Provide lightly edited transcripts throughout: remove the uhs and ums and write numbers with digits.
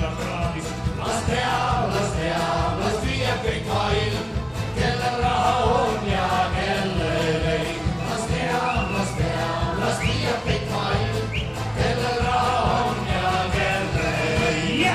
elab kraavis. Las viia kõik maailm, kellel raha on ja kellel ei. Las viia kõik maailm, kellel raha on ja kellel ei.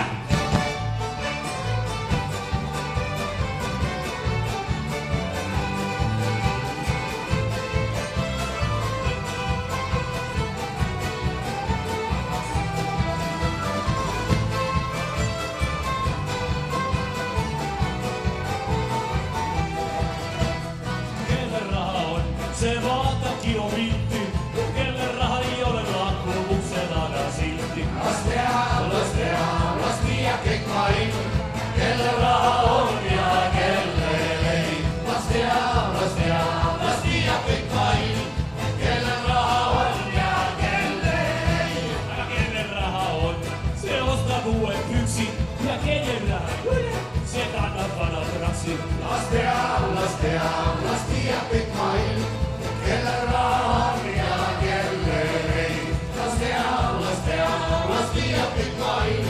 See vaatab kilopilti, kelle raha ei ole lahkunud ukse taga silti. Las viia kõik maailm, kelle raha on ja kellel ei. Las viia kõik maailm, kelle raha on ja kellel ei. Aga kelle raha on, see ostab uued püksid ja kelle raha ei ole, see kannab vanad rassid. Las viia kõik maailm, kellel raha on ja kellel ei. Las viia kõik maailm,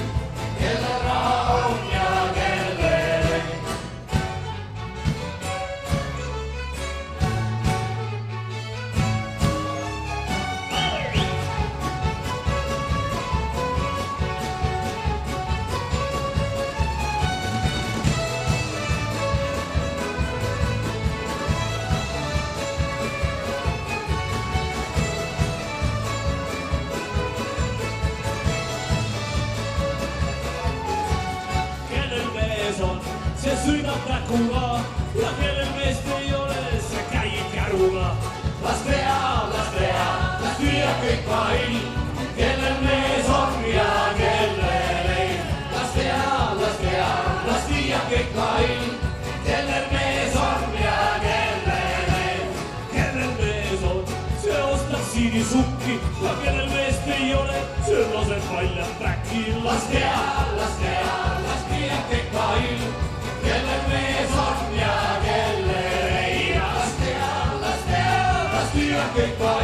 kellel raha on ja kellel ei. See sõidab näkuga ja kellel meest ei ole, see käib käruga. Las viia kõik maailm, kellel mees on ja kellel ei. Las viia kõik maailm, kellel mees on ja kellel ei. Kellel mees on, see ostab siinisukki ja kellel meest ei ole, see laseb välja päkki. Las viia kõik maailm, kellel mees on ja kellel ei. Las viia kõik maailm.